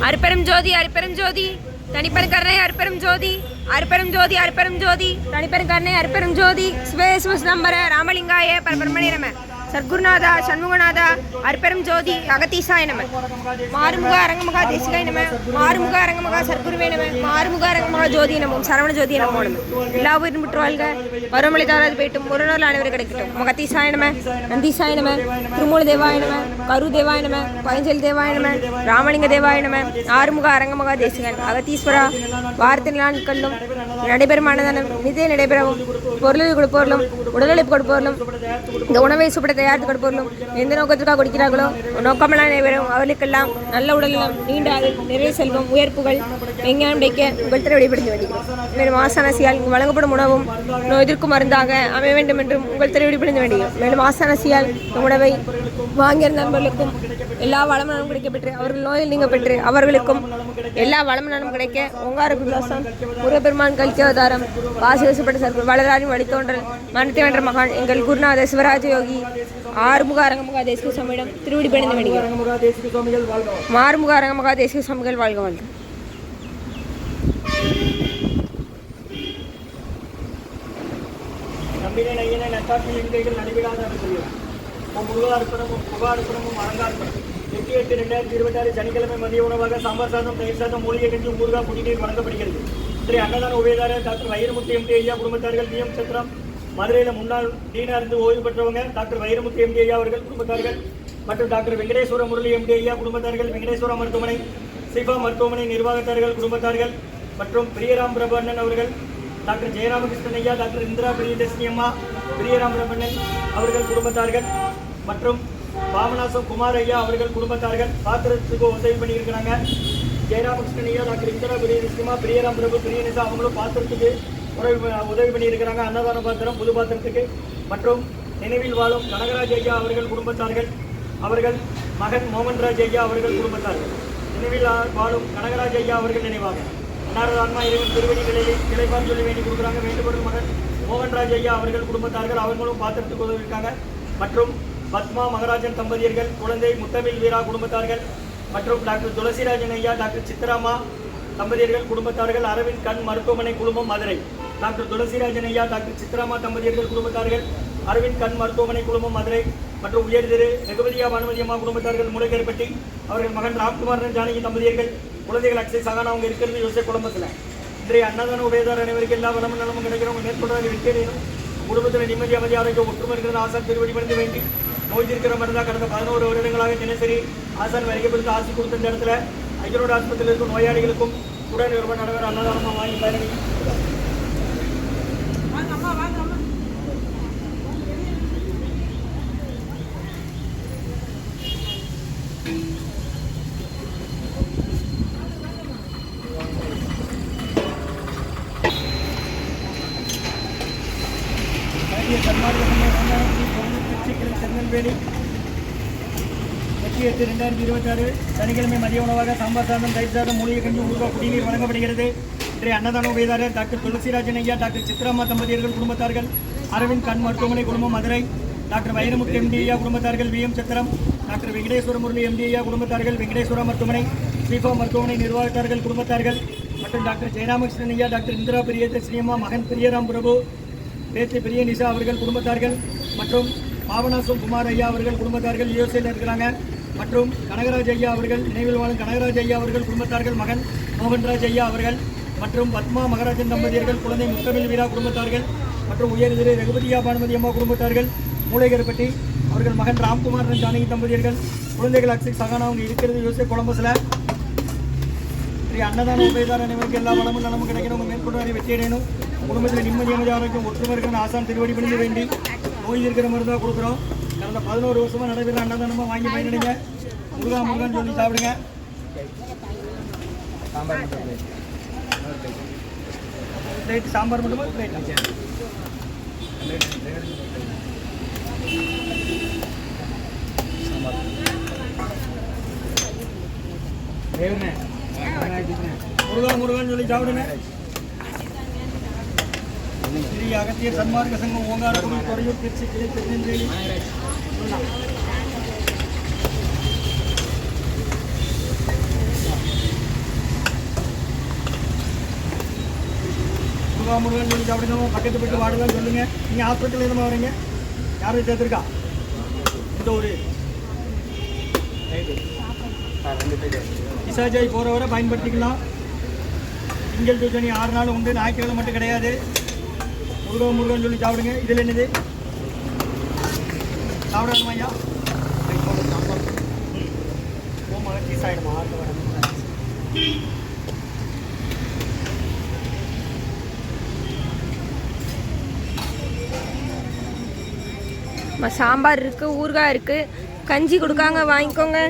அருப்பெரும் ஜோதி அருப்பெரும் ஜோதி தனிப்பெரும் கருணை அருப்பெரும் ஜோதி அருப்பெரும் ஜோதி அருப்பெரும் ஜோதி தனிப்பெரும் கருணை அருப்பெரும் ஜோதி சிவசுவஸ்தம்பர ராமலிங்காய பரபரமணி நம சர்க்குருநாதா சண்முகநாதா அருப்பெரும் ஜோதி அகத்தீசாய நம மாறுமுக அரங்கமகா தேசிகாய நம மாறுமுக அரங்கமகா சர்க்குருவே நம மாறுமுக அரங்கமகா ஜோதி நமம் சரவண ஜோதி நமோ நம எல்லா உயிரும் விட்டு வாழ்க வருமலை தாராது போயிட்டும் ஒரு நாள் அனைவரும் கிடைக்கட்டும் மகத்தீசாய நம நந்தீசாய நம திருமூல தேவாய நம கரு தேவாய நம பயஞ்சலி தேவாய நம ராமலிங்க தேவாய நம ஆறுமுக அரங்கமகா தேசிகன் அகத்தீஸ்வரா வாரத்து நாட்களிலும் நடைபெறும் அன்னதானம் நிதியை நடைபெறவும் பொருளில் கொடுப்பவர்களும் உடலுழைப்பு கொடுப்பவர்களும் இந்த உணவை சுப்பட தயாரித்து கொடுப்பவர்களும் எந்த நோக்கத்திற்காக கொடுக்கிறார்களோ நோக்கமெல்லாம் நடைபெறும் அவர்களுக்கெல்லாம் நல்ல உடலும் நீண்ட நிறைய செல்வம் உயர்ப்புகள் விஞ்ஞானம் கிடைக்க உங்கள் திரை வெளிப்படுத்த வேண்டுகிறோம். மேலும் ஆசானசியால் இங்கு வழங்கப்படும் உணவும் நோய் எதிர்க்கும் மருந்தாக அமைய வேண்டும் என்றும் உங்கள் திரை வெளிப்படுத்த வேண்டுகிறோம். மேலும் ஆசானசியால் உணவை வாங்கியிருந்த நண்பர்களுக்கும் எல்லா வளமனமும் கிடைக்கப்பெற்று அவர்கள் நோயில் நீங்க பெற்று அவர்களுக்கும் எல்லா வளமனமும் கிடைக்க ஓங்கார குருதாசம் முருகப்பெருமான் கல்கி அவதாரம் வாசிவசப்பட்ட சர்க்குரு வளராரின் வழித்தோன்றல் மனத்தை வென்ற மகான் எங்கள் குருநாத சிவராஜ யோகி ஆறுமுக அரங்கமுக தேசிக சுவாமியிடம் திருவடி பணிந்து வேண்டுகிறோம். மாறுமுக அரங்கமுக தேசிக சுவாமிகள் வாழ்க வாழ்க. முகார்ப்பணமும் அலங்கார்ப்பணம் 8/8/2026 சனிக்கிழமை மதிய உணவாக சாம்பார் சாதம் தயிர் சாதம் மூலிகை கஞ்சி ஊறுகாய் குடிநீர் வழங்கப்படுகிறது. இன்றைய அன்னதான உபயதாரர் டாக்டர் வைரமுத்து எம்டி ஐயா குடும்பத்தார்கள் விஎம் சத்திரம் மதுரையில் முன்னாள் டீனாக இருந்து ஓய்வு பெற்றவங்க டாக்டர் வைரமுத்து எம்டி ஐயா அவர்கள் குடும்பத்தார்கள் மற்றும் டாக்டர் வெங்கடேஸ்வர முரளி எம்டி ஐயா குடும்பத்தார்கள் வெங்கடேஸ்வர மருத்துவமனை சிவா மருத்துவமனை நிர்வாகத்தார்கள் குடும்பத்தார்கள் மற்றும் பிரியராம் பிரபண்ணன் அவர்கள் டாக்டர் ஜெயராமகிருஷ்ணன் ஐயா டாக்டர் இந்திரா பிரியதர்ஷினி அம்மா பிரியராம் பிரபண்ணன் அவர்கள் குடும்பத்தார்கள் மற்றும் பாமநாசம் குமார் ஐயா அவர்கள் குடும்பத்தார்கள் பாத்திரத்துக்கு உதவி பண்ணியிருக்கிறாங்க. ஜெயராமகிருஷ்ணன் ஐயா டாக்டர் இந்திரா பிரியதர்ஷினிமா பிரியராம் பிரபு பிரியனிசா அவங்களும் பாத்திரத்துக்கு உதவி பண்ணியிருக்கிறாங்க. அன்னதான பாத்திரம் புது பாத்திரத்துக்கு மற்றும் நினைவில் வாழும் கனகராஜ் ஐயா அவர்கள் குடும்பத்தார்கள் அவர்கள் மகன் மோகன்ராஜ் ஐயா அவர்கள் குடும்பத்தார்கள் நினைவில் வாழும் கனகராஜ் ஐயா அவர்கள் நினைவாக அன்னாரது ஆன்மா இறைவன் திருவடிகளில் கிளைப்பான் சொல்லி வேண்டி கொடுக்குறாங்க. வேண்டுபடும் மகன் மோகன்ராஜ் ஐயா அவர்கள் குடும்பத்தார்கள் அவர்களும் பாத்திரத்துக்கு உதவியிருக்காங்க. மற்றும் பத்மா மகராஜன் தம்பதியர்கள் குழந்தை முத்தமிழ் வீரா குடும்பத்தார்கள் மற்றும் டாக்டர் துளசிராஜன் ஐயா டாக்டர் சித்ராமா தம்பதியர்கள் குடும்பத்தார்கள் அரவிந்த் கண் மருத்துவமனை குழுமம் மதுரை டாக்டர் துளசிராஜன் ஐயா டாக்டர் சித்ராமா தம்பதியர்கள் குடும்பத்தார்கள் அரவிந்த் கண் மருத்துவமனை குழுமம் மதுரை மற்றும் உயர் திரு ரகுபதியா பானுமதி அம்மா குடும்பத்தார்கள் முளைக்கேற்பட்டி அவர்கள் மகன் ராம்குமாரன் ஜானகி தம்பதியர்கள் குழந்தைகள் அக்ஷய் சகானா அவங்க இருக்கிறது யோசிய குடும்பத்தில் இன்றைய அன்னதான உபயதார அனைவருக்கு எல்லா வளமும் நலமும் கிடைக்கிறவங்க மேற்கொள்வதாக வெற்றியடையணும். குடும்பத்தில் நிம்மதி அமைதி ஆரோக்கியம் ஒற்றுமை இருக்கிறது ஆசான் திருவடி பணிந்து வேண்டி நோய் தீர்க்கிற மருந்தாக கடந்த 11 வருடங்களாக தினசரி ஆசான் வரைக்கப்படுத்த ஆசி கொடுத்த இந்த இடத்துல ஐயரோடு ஆஸ்பத்திரியில் இருக்கும் நோயாளிகளுக்கும் உடன் நிறுவன நடுவர் அன்னதானமாக வாங்கி பயணி திருநெல்வேலி 8/8/2026 சனிக்கிழமை மதிய உணவாக சாம்பார் சாதம் தயிர் சாதம் மூலிகை கஞ்சி ஊறுகாய் குடிநீர் வழங்கப்படுகிறது. இன்றைய அன்னதான உபயதாரர் டாக்டர் துளசிராஜன் ஐயா டாக்டர் சித்ராமா தம்பதியர்கள் குடும்பத்தார்கள் அரவிந்த் கண் மருத்துவமனை குடும்பம் மதுரை டாக்டர் வைரமுத்து எம்டி ஐயா குடும்பத்தார்கள் விஎம் சத்திரம் டாக்டர் வெங்கடேஸ்வர முரளி எம்டி ஐயா குடும்பத்தார்கள் வெங்கடேஸ்வர மருத்துவமனை சிவா மருத்துவமனை நிர்வாகத்தார்கள் குடும்பத்தார்கள் மற்றும் டாக்டர் ஜெயராமகிருஷ்ணன் ஐயா டாக்டர் இந்திரா பிரியதர்ஷினி அம்மா மகன் பிரியராம் பிரபு பேச்சு பிரியனிசா அவர்கள் குடும்பத்தார்கள் மற்றும் பாவனாசம் குமார் ஐயா அவர்கள் குடும்பத்தார்கள் யூஎஸ்ஏல இருக்கிறாங்க. மற்றும் கனகராஜ் ஐயா அவர்கள் நினைவில் வாழும் கனகராஜ் ஐயா அவர்கள் குடும்பத்தார்கள் மகன் மோகன்ராஜ் ஐயா அவர்கள் மற்றும் பத்மா மகராஜன் தம்பதியர்கள் குழந்தை முத்தமிழ் வீரா குடும்பத்தார்கள் மற்றும் உயர் திரு ரகுபதியா பானுமதி அம்மா குடும்பத்தார்கள் மூளைகர்பட்டி அவர்கள் மகன் ராம்குமாரன் ஜானகி தம்பதியர்கள் குழந்தைகள் அக்ஷய் சகானா அவங்க இருக்கிறது யோசிய கொலம்பஸில் அன்னதான உபயதார அனைவருக்கு எல்லா வளமும் நலமும் கிடைக்கணும். மேற்கொண்டு வெற்றியடையணும். குடும்பத்தில் நிம்மதி அமைதி ஆரோக்கியம் ஒற்றுமை இருக்கிற ஆசான் திருவடி பணிந்து வேண்டி நோய் இருக்கிற மருந்தாக கொடுக்குறோம். கடந்த 11 வருஷமாக நடைபெற அன்னதானமாக வாங்கி பயனடைங்க. முருகான்னு சொல்லி சாப்பிடுங்க. பிளேட் சாம்பார் மட்டுமா பிளேட் முருகான்னு சொல்லி சாப்பிடுங்க. ஸ்ரீ அகத்தியர் சன்மார்க்க சங்கம் ஓங்காரக்குடி துறையூர் திருச்சி கிளை திருநெல்வேலி முருகா முருகன் சொல்லி சாப்பிடுங்க. பக்கத்து போய்ட்டு வாடலாம் சொல்லுங்க. நீங்கள் ஹாஸ்பிட்டல் எதுமா வரீங்க? யாரும் சேர்த்துருக்கா? இந்த ஊர் இசாஜாய் போகிற வரை பயன்படுத்திக்கலாம். திங்கள் சூச்சனி 6 நாள் உண்டு, ஞாயிற்றுக்கிழமை மட்டும் கிடையாது. முருகா முருகன் சொல்லி சாப்பிடுங்க. இதில் என்னது சாப்பிடணுமா ஐயா? மழை சீஸ் ஆகிடுமா? சாம்பார் இருக்குது, ஊறுகாய் இருக்குது, கஞ்சி கொடுக்காங்க, வாங்கிக்கோங்க.